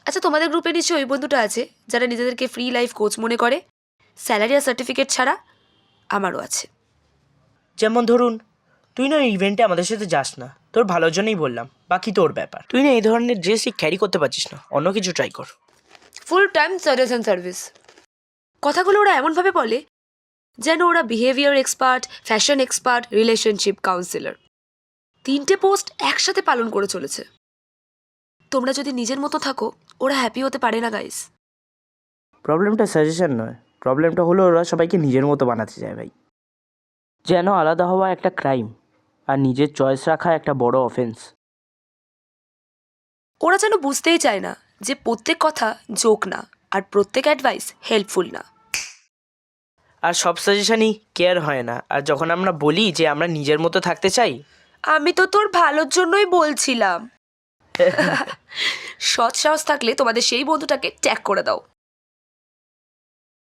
আচ্ছা, তোমাদের গ্রুপে নিশ্চয়ই ওই বন্ধুটা আছে যারা নিজেদেরকে ফ্রি লাইফ কোচ মনে করে, স্যালারি আর সার্টিফিকেট ছাড়া। আমারও আছে। যেমন ধরুন, তুই না ইভেন্টে আমাদের সাথে যাস না, তোর ভালোর জন্যই বললাম, বাকি তোর ব্যাপার। তুই না এই ধরনের ড্রেসই ক্যারি করতে পারছিস না, অন্য কিছু ট্রাই কর। Full time suggestion service. কথাগুলো ওরা এমনভাবে বলে যেন ওরা behaviour expert, fashion expert, relationship councillor. 3টে পোস্ট একসাথে পালন করে চলেছে। তোমরা যদি নিজের মতো থাকো, ওরা হ্যাপি হতে পারে না গাইস। প্রবলেমটা সাজেশন নয়, প্রবলেমটা হলো ওরা সবাইকে নিজের মতো বানাতে চায় ভাই। যেন আলাদা হওয়া একটা ক্রাইম আর নিজের চয়েস রাখা একটা বড় অফেন্স। ওরা যেন বুঝতেই চায় না যে প্রত্যেক কথা জোক না, আর প্রত্যেক অ্যাডভাইস হেল্পফুল না। আর সব সাজেশনই কেয়ার হয় না, আর যখন আমরা বলি যে আমরা নিজের মতো থাকতে চাই, আমি তো তোর ভালোর জন্যই বলছিলাম। সৎ সাহস থাকলে তোমাদের সেই বন্ধুটাকে ট্যাগ করে দাও।